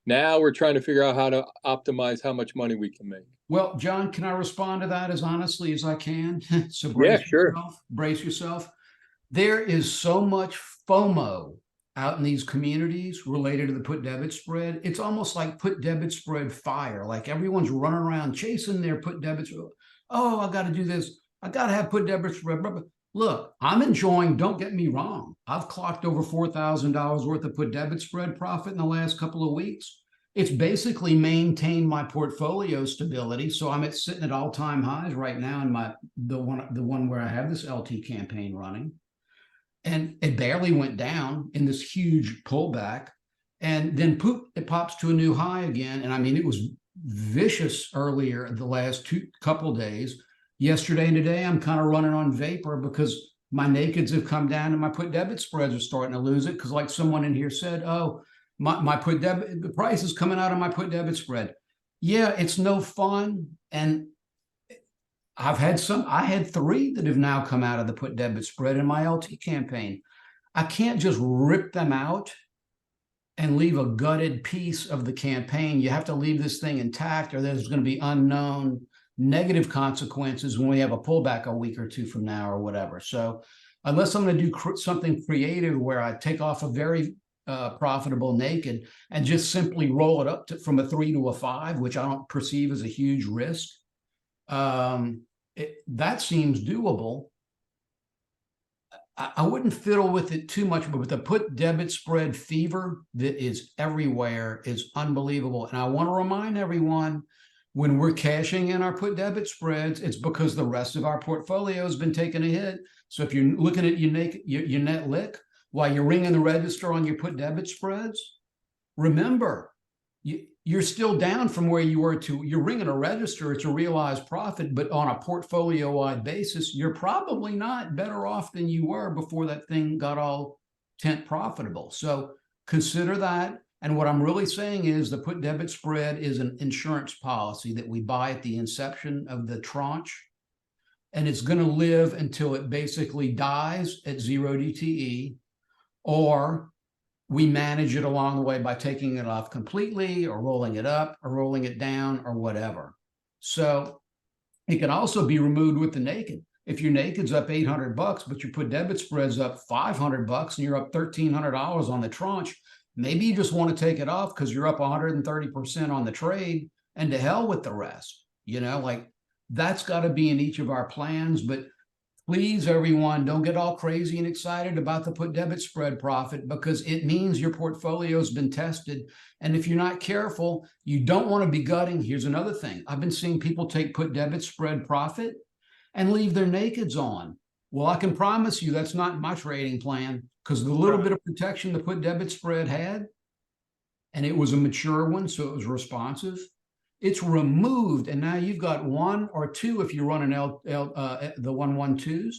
[SPEAKER 6] Now we're trying to figure out how to optimize how much money we can make.
[SPEAKER 2] Well, John, can I respond to that as honestly as I can? So brace yourself. There is so much FOMO out in these communities related to the put debit spread. It's almost like put debit spread fire. Like everyone's running around chasing their put debit spread. Oh, I got to do this. I got to have put debit spread. Look, I'm enjoying, don't get me wrong. I've clocked over $4,000 worth of put debit spread profit in the last couple of weeks. It's basically maintained my portfolio stability. So I'm sitting at all-time highs right now in the one where I have this LT campaign running. And it barely went down in this huge pullback. and then poop, it pops to a new high again. And I mean, it was vicious earlier the last couple days. Yesterday and today, I'm kind of running on vapor because my nakeds have come down and my put debit spreads are starting to lose it. Because like someone in here said, oh, my put debit, the price is coming out of my put debit spread. Yeah, it's no fun. And I had 3 that have now come out of the put debit spread in my LT campaign. I can't just rip them out and leave a gutted piece of the campaign. You have to leave this thing intact, or there's going to be unknown negative consequences when we have a pullback a week or two from now or whatever. So unless I'm going to do something creative where I take off a very profitable naked and just simply roll it up from a 3 to a 5, which I don't perceive as a huge risk, that seems doable. I wouldn't fiddle with it too much, but with the put debit spread fever that is everywhere is unbelievable. And I want to remind everyone, when we're cashing in our put debit spreads, it's because the rest of our portfolio has been taking a hit. So if you're looking at your net lick while you're ringing the register on your put debit spreads, remember, you're still down from where you were to, you're ringing a register, it's a realized profit, but on a portfolio-wide basis, you're probably not better off than you were before that thing got all tent profitable. So consider that. And what I'm really saying is the put debit spread is an insurance policy that we buy at the inception of the tranche, and it's going to live until it basically dies at 0 DTE, or we manage it along the way by taking it off completely or rolling it up or rolling it down or whatever. So it can also be removed with the naked. If your naked's up $800, but your put debit spread's up $500 and you're up $1,300 on the tranche, maybe you just want to take it off because you're up 130% on the trade, and to hell with the rest. Like that's got to be in each of our plans. But please, everyone, don't get all crazy and excited about the put debit spread profit, because it means your portfolio has been tested. And if you're not careful, you don't want to be gutting. Here's another thing. I've been seeing people take put debit spread profit and leave their nakeds on. Well, I can promise you that's not my trading plan, because the little bit of protection the put debit spread had, and it was a mature one, so it was responsive, it's removed, and now you've got 1 or 2 if you run the 112s.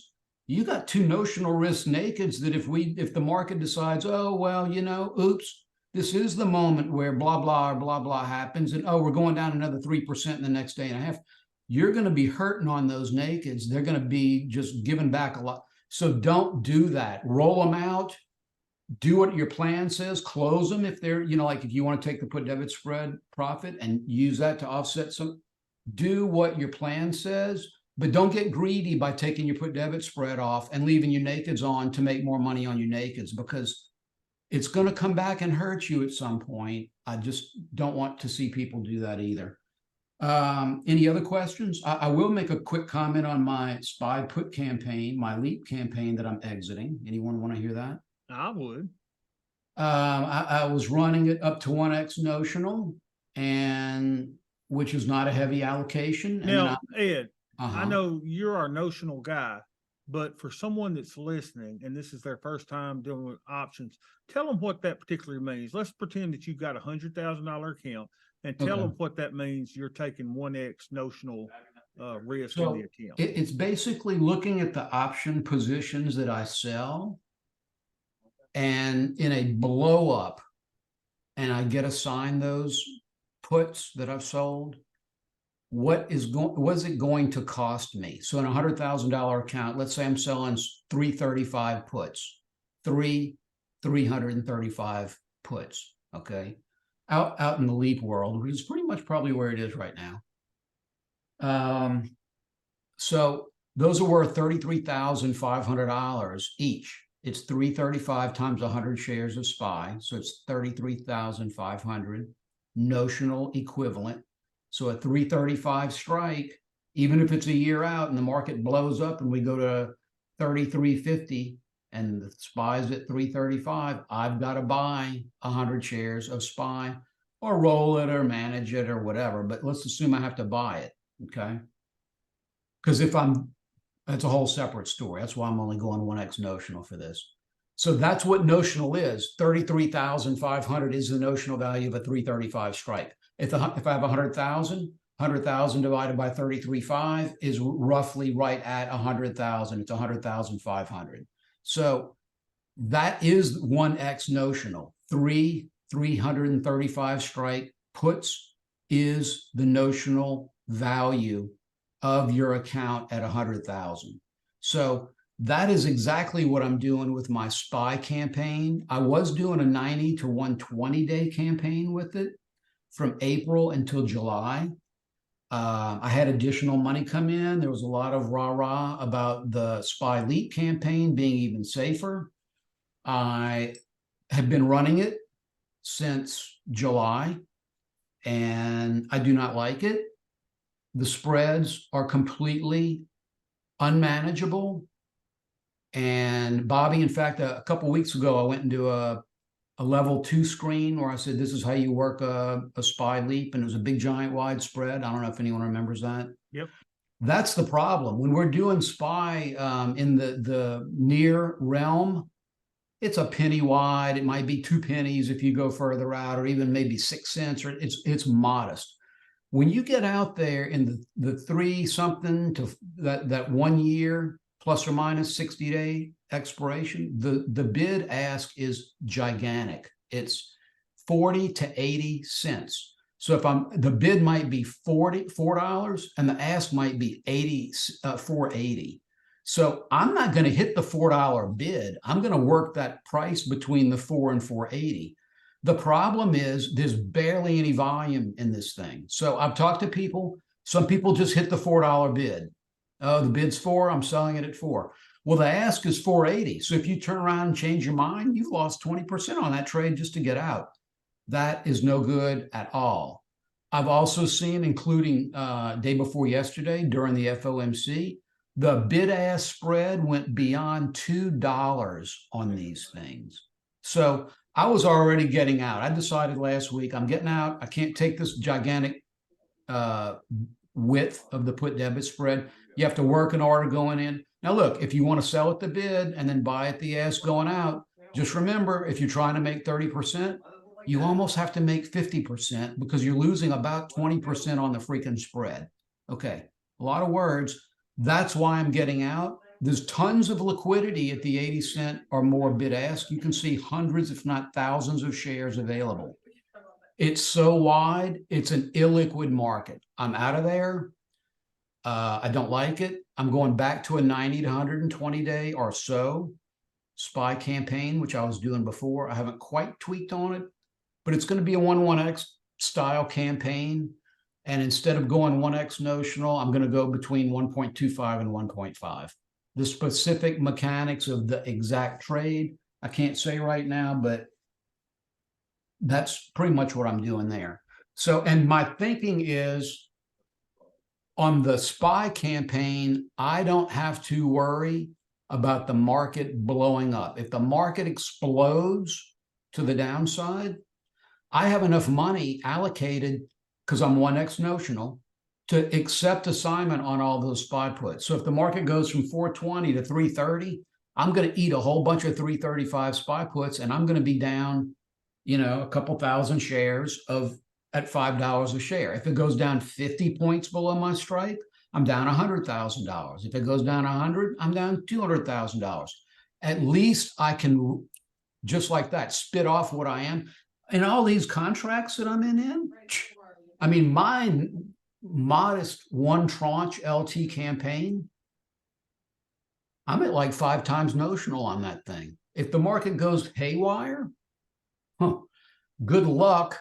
[SPEAKER 2] You got 2 notional risk nakeds that if the market decides, oh well, oops, this is the moment where blah blah or blah blah happens, and oh, we're going down another 3% in the next day and a half, you're going to be hurting on those nakeds. They're going to be just giving back a lot. So don't do that. Roll them out. Do what your plan says. Close them if they're, like if you want to take the put debit spread profit and use that to offset some, do what your plan says, but don't get greedy by taking your put debit spread off and leaving your nakeds on to make more money on your nakeds, because it's going to come back and hurt you at some point. I just don't want to see people do that either. Any other questions? I will make a quick comment on my SPY put campaign, my LEAP campaign that I'm exiting. Anyone want to hear that?
[SPEAKER 1] I would.
[SPEAKER 2] I was running it up to 1x notional, and which is not a heavy allocation.
[SPEAKER 1] Now, Ed, I know you're our notional guy, but for someone that's listening and this is their first time dealing with options, tell them what that particularly means. Let's pretend that you've got $100,000 account and tell them what that means. You're taking 1x notional risk in the account.
[SPEAKER 2] It's basically looking at the option positions that I sell, and in a blow up, and I get assigned those puts that I've sold, what is it going to cost me? So in a $100,000 account, let's say I'm selling 335 puts, 335 puts. Okay. Out in the LEAP world, which is pretty much probably where it is right now. So those are worth $33,500 each. It's 335 times 100 shares of SPY. So it's 33,500 notional equivalent. So a 335 strike, even if it's a year out and the market blows up and we go to 33.50 and the SPY's at 335, I've got to buy 100 shares of SPY or roll it or manage it or whatever. But let's assume I have to buy it. Okay. Because that's a whole separate story. That's why I'm only going 1x notional for this. So that's what notional is. 33,500 is the notional value of a 335 strike. If I have 100,000 divided by 33.5 is roughly right at 100,000. It's 100,500. So that is 1x notional. 335 strike puts is the notional value of your account at 100,000. So that is exactly what I'm doing with my SPY campaign. I was doing a 90 to 120 day campaign with it from April until July. I had additional money come in. There was a lot of rah-rah about the SPY Leap campaign being even safer. I have been running it since July, and I do not like it. The spreads are completely unmanageable. And Bobby, in fact, a couple of weeks ago, I went into a level 2 screen where I said, this is how you work a SPY Leap. And it was a big, giant, wide spread. I don't know if anyone remembers that.
[SPEAKER 1] Yep.
[SPEAKER 2] That's the problem. When we're doing SPY in the near realm, it's a penny wide. It might be 2 pennies if you go further out, or even maybe 6 cents, or it's modest. When you get out there in the 3 something to that 1 year plus or minus 60-day expiration, the bid ask is gigantic. It's 40 to 80 cents. So if the bid might be $4 and the ask might be $4.80. So I'm not going to hit the $4 bid. I'm going to work that price between the 4 and 4.80. The problem is there's barely any volume in this thing. So I've talked to people. Some people just hit the $4 bid. Oh, the bid's 4, I'm selling it at 4. Well, the ask is 4.80. So if you turn around and change your mind, you've lost 20% on that trade just to get out. That is no good at all. I've also seen, including day before yesterday during the FOMC, the bid-ask spread went beyond $2 on these things. So I was already getting out. I decided last week, I'm getting out. I can't take this gigantic width of the put debit spread. You have to work an order going in. Now, look, if you want to sell at the bid and then buy at the ask going out, just remember, if you're trying to make 30%, you almost have to make 50% because you're losing about 20% on the freaking spread. Okay, a lot of words. That's why I'm getting out. There's tons of liquidity at the 80 cent or more bid ask. You can see hundreds, if not thousands of shares available. It's so wide, it's an illiquid market. I'm out of there. I don't like it. I'm going back to a 90 to 120 day or so SPY campaign, which I was doing before. I haven't quite tweaked on it, but it's going to be a 1-1x style campaign. And instead of going 1x notional, I'm going to go between 1.25 and 1.5. The specific mechanics of the exact trade, I can't say right now, but that's pretty much what I'm doing there. So, and my thinking is on the SPY campaign, I don't have to worry about the market blowing up. If the market explodes to the downside, I have enough money allocated because I'm 1x notional to accept assignment on all those SPY puts. So if the market goes from 420 to 330, I'm going to eat a whole bunch of 335 SPY puts, and I'm going to be down, a couple thousand shares at $5 a share. If it goes down 50 points below my strike, I'm down $100,000. If it goes down 100, I'm down $200,000. At least I can, just like that, spit off what I am. In all these contracts that I'm in, I mean, my modest 1 tranche LT campaign, I'm at like 5 times notional on that thing. If the market goes haywire, good luck.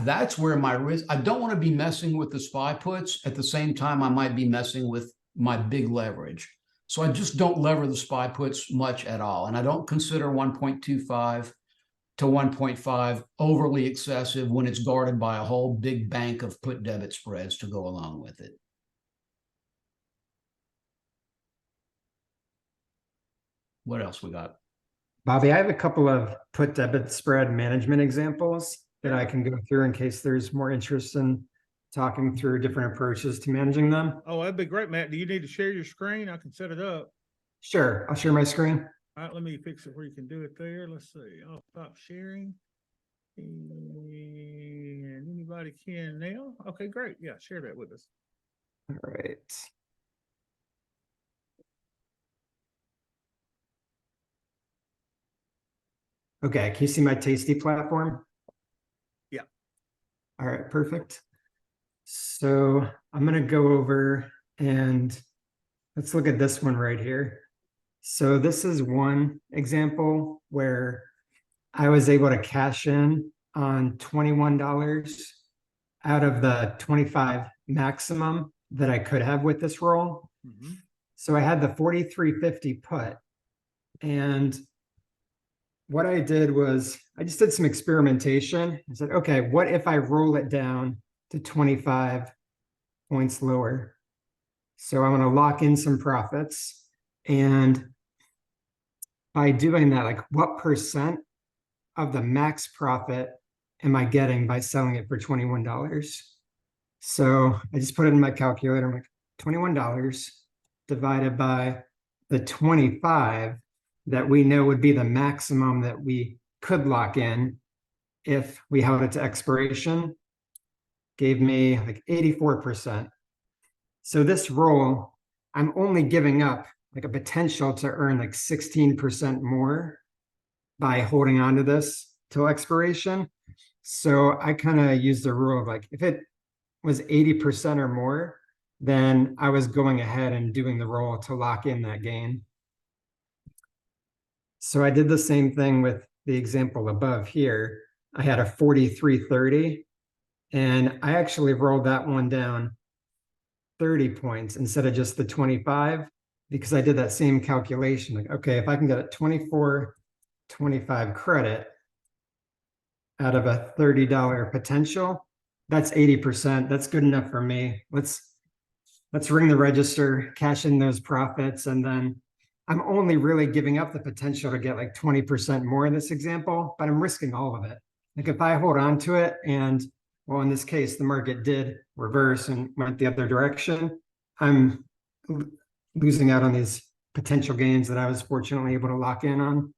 [SPEAKER 2] That's where my risk, I don't want to be messing with the SPY puts. At the same time, I might be messing with my big leverage. So I just don't lever the SPY puts much at all. And I don't consider 1.25 to 1.5 overly excessive when it's guarded by a whole big bank of put debit spreads to go along with it. What else we got?
[SPEAKER 8] Bobby, I have a couple of put debit spread management examples that I can go through in case there's more interest in talking through different approaches to managing them.
[SPEAKER 1] Oh, that'd be great, Matt. Do you need to share your screen? I can set it up.
[SPEAKER 8] Sure, I'll share my screen.
[SPEAKER 1] All right, let me fix it where you can do it there. Let's see. I'll stop sharing. And anybody can now? Okay, great. Yeah, share that with us.
[SPEAKER 8] All right. Okay, can you see my Tasty platform?
[SPEAKER 1] Yeah.
[SPEAKER 8] All right, perfect. So I'm gonna go over and let's look at this one right here. So this is one example where I was able to cash in on $21 out of the 25 maximum that I could have with this roll.
[SPEAKER 1] Mhm.
[SPEAKER 8] So I had the 43.50 put. And what I did was I just did some experimentation. I said, okay, what if I roll it down to 25 points lower? So I'm going to lock in some profits. And by doing that, like what percent of the max profit am I getting by selling it for $21? So I just put it in my calculator. I'm like, $21 divided by the 25 that we know would be the maximum that we could lock in if we held it to expiration, gave me like 84%. So this roll, I'm only giving up like a potential to earn like 16% more by holding on to this till expiration. So I kind of used the rule of like, if it was 80% or more, then I was going ahead and doing the roll to lock in that gain. So I did the same thing with the example above here. I had a 43.30 and I actually rolled that one down 30 points instead of just the 25 because I did that same calculation. Like, okay, if I can get a 24.25 credit out of a $30 potential, that's 80%. That's good enough for me. Let's ring the register, cash in those profits, and then I'm only really giving up the potential to get like 20% more in this example, but I'm risking all of it. Like if I hold on to it and, well, in this case, the market did reverse and went the other direction, I'm losing out on these potential gains that I was fortunately able to lock in on.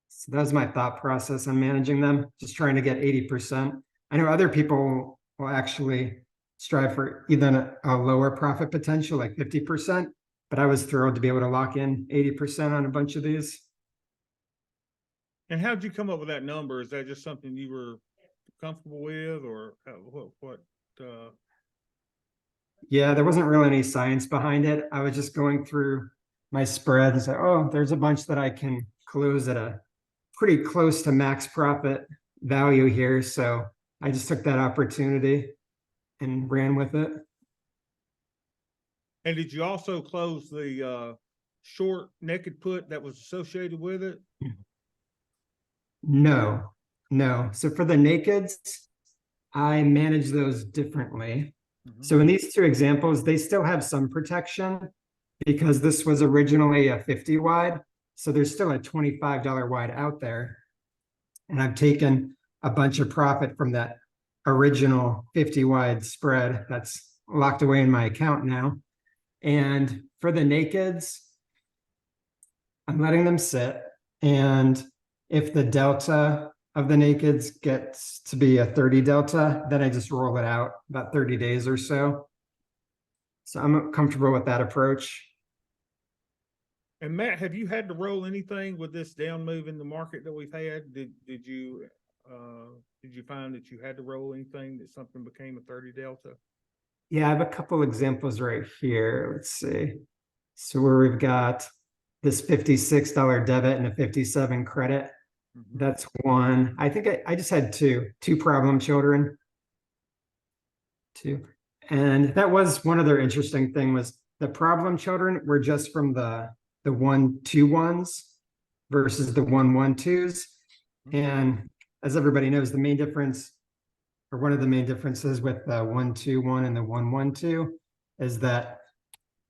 [SPEAKER 8] So that was my thought process on managing them, just trying to get 80%. I know other people will actually strive for even a lower profit potential, like 50%, but I was thrilled to be able to lock in 80% on a bunch of these.
[SPEAKER 1] And how'd you come up with that number? Is that just something you were comfortable with, or what?
[SPEAKER 8] Yeah, there wasn't really any science behind it. I was just going through my spread and say, oh, there's a bunch that I can close at a pretty close to max profit value here. So I just took that opportunity and ran with it.
[SPEAKER 1] And did you also close the short naked put that was associated with it?
[SPEAKER 8] No. So for the nakeds, I manage those differently.
[SPEAKER 1] Mhm.
[SPEAKER 8] So in these two examples, they still have some protection because this was originally a 50 wide. So there's still a $25 wide out there. And I've taken a bunch of profit from that original 50 wide spread that's locked away in my account now. And for the nakeds, I'm letting them sit. And if the delta of the nakeds gets to be a 30 delta, then I just roll it out about 30 days or so. So I'm comfortable with that approach.
[SPEAKER 1] And Matt, have you had to roll anything with this down move in the market that we've had? Did you find that you had to roll anything that something became a 30 delta?
[SPEAKER 8] Yeah, I have a couple examples right here. Let's see. So where we've got this $56 debit and a 57 credit.
[SPEAKER 1] Mhm.
[SPEAKER 8] That's one. I think I just had two problem children. Two. And that was one other interesting thing was the problem children were just from the 1-2-1s versus the 1-1-2s. And as everybody knows, the main difference, or one of the main differences with the 1-2-1 and the 1-1-2 is that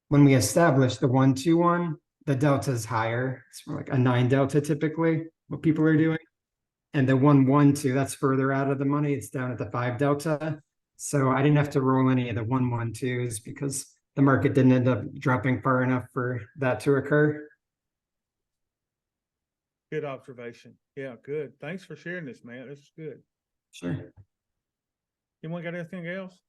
[SPEAKER 8] when we establish the 1-2-1, the delta is higher. It's more like a 9 delta typically, what people are doing. And the 1-1-2, that's further out of the money. It's down at the 5 delta. So I didn't have to roll any of the 1-1-2s because the market didn't end up dropping far enough for that to occur.
[SPEAKER 1] Good observation. Yeah, good. Thanks for sharing this, man. This is good.
[SPEAKER 8] Sure.
[SPEAKER 1] Anyone got anything else?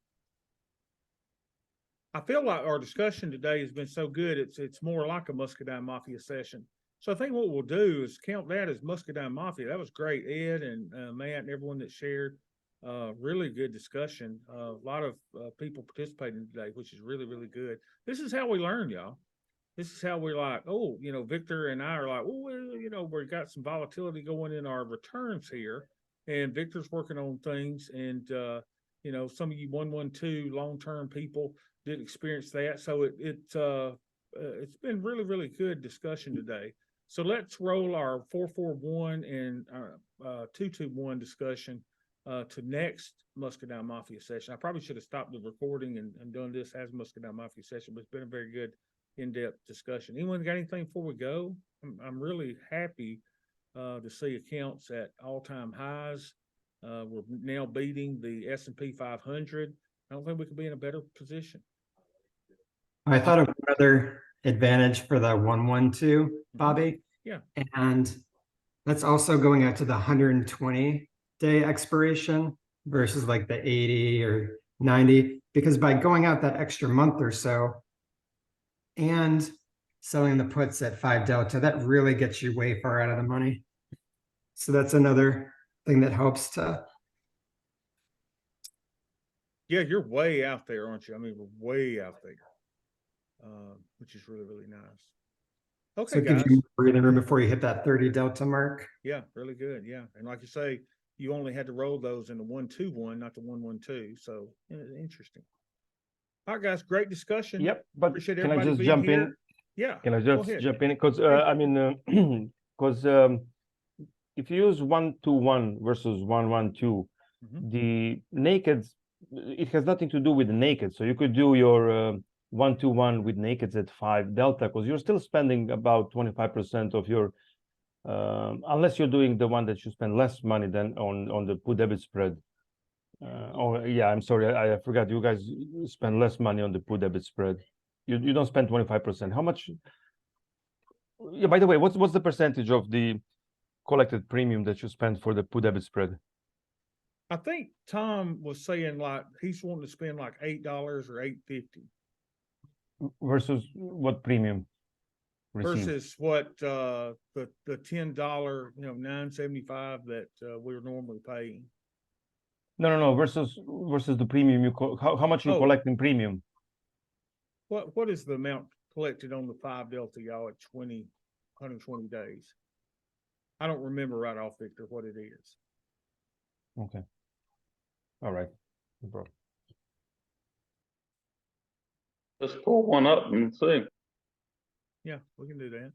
[SPEAKER 1] I feel like our discussion today has been so good. It's more like a Muscadine Mafia session. So I think what we'll do is count that as Muscadine Mafia. That was great, Ed and Matt and everyone that shared. Really good discussion. A lot of people participating today, which is really, really good. This is how we learn, y'all. This is how we're like, oh, Victor and I are like, well, we've got some volatility going in our returns here, and Victor's working on things, and some of you 112 long-term people did experience that. So it's been really, really good discussion today. So let's roll our 441 and 221 discussion to next Muscadine Mafia session. I probably should have stopped the recording and done this as Muscadine Mafia session, but it's been a very good in-depth discussion. Anyone got anything before we go? I'm really happy to see accounts at all-time highs. We're now beating the S&P 500. I don't think we could be in a better position.
[SPEAKER 8] I thought of another advantage for the 112, Bobby.
[SPEAKER 1] Yeah.
[SPEAKER 8] And that's also going out to the 120-day expiration versus like the 80 or 90, because by going out that extra month or so and selling the puts at 5 delta, that really gets you way far out of the money. So that's another thing that helps to.
[SPEAKER 1] Yeah, you're way out there, aren't you? I mean, we're way out there, which is really, really nice. Okay,
[SPEAKER 8] So it
[SPEAKER 1] guys.
[SPEAKER 8] gives you breathing room before you hit that 30 delta mark.
[SPEAKER 1] Yeah, really good. Yeah. And like you say, you only had to roll those in the 121, not the 112. So interesting. All right, guys, great discussion.
[SPEAKER 4] Yep, but
[SPEAKER 1] Appreciate
[SPEAKER 4] can I
[SPEAKER 1] everybody
[SPEAKER 4] just
[SPEAKER 1] being
[SPEAKER 4] jump
[SPEAKER 1] here.
[SPEAKER 4] in?
[SPEAKER 1] Yeah.
[SPEAKER 4] Can I
[SPEAKER 1] go
[SPEAKER 4] just
[SPEAKER 1] ahead.
[SPEAKER 4] jump in? Because because if you use 121 versus 112, the nakeds, it has nothing to do with the naked. So you could do your 121 with nakeds at 5 delta, because you're still spending about 25% of your, unless you're doing the one that you spend less money than on the put debit spread. I'm sorry, I forgot. You guys spend less money on the put debit spread. You don't spend 25%. How much? Yeah. By the way, what's the percentage of the collected premium that you spend for the put debit spread?
[SPEAKER 1] I think Tom was saying like he's wanting to spend like $8 or $8.50
[SPEAKER 4] versus what premium received?
[SPEAKER 1] versus what the $10 $9.75 that we're normally paying.
[SPEAKER 4] No. Versus the premium how much you collect in premium?
[SPEAKER 1] What is the amount collected on the 5 delta, y'all, at 120 days? I don't remember right off, Victor, what it is.
[SPEAKER 4] Okay. All right. No problem.
[SPEAKER 7] Let's pull one up and see.
[SPEAKER 1] Yeah, we can do that.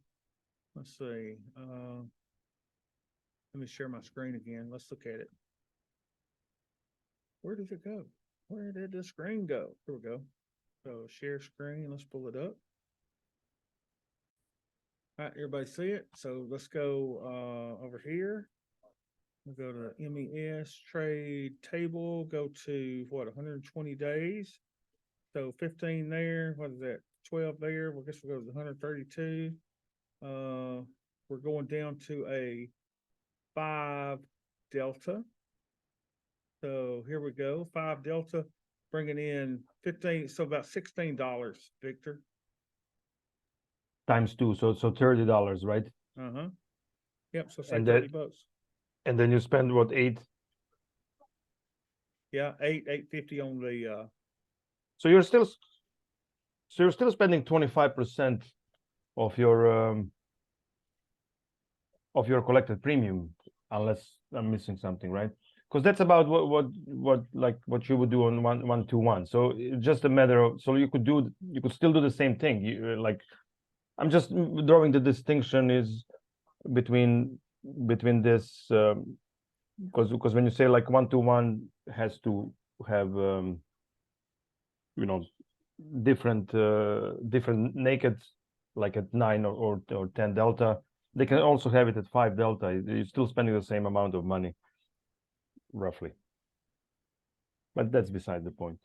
[SPEAKER 1] Let's see. Let me share my screen again. Let's look at it. Where did it go? Where did the screen go? Here we go. So share screen. Let's pull it up. All right, everybody see it? So let's go over here. We'll go to MES trade table, go to what, 120 days. So 15 there, what is that? 12 there. Well, I guess we'll go to 132. We're going down to a 5 delta. So here we go. 5 delta, bringing in 15, so about $16, Victor.
[SPEAKER 4] Times 2, so $30, right?
[SPEAKER 1] Yep. So say
[SPEAKER 4] And
[SPEAKER 1] 30 bucks.
[SPEAKER 4] And then you spend what, 8?
[SPEAKER 1] Yeah, $8.50 on the
[SPEAKER 4] So you're still spending 25% of your collected premium, unless I'm missing something, right? Because that's about what you would do on 121. So it's just a matter of, so you could still do the same thing. I'm just drawing the distinction is between this, because when you say like 121 has to have different naked, like at 9 or 10 delta. They can also have it at 5 delta. You're still spending the same amount of money, roughly. But that's beside the point.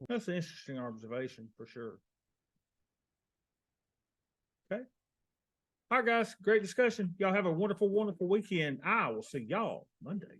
[SPEAKER 1] That's an interesting observation for sure. Okay. All right, guys, great discussion. Y'all have a wonderful, wonderful weekend. I will see y'all Monday.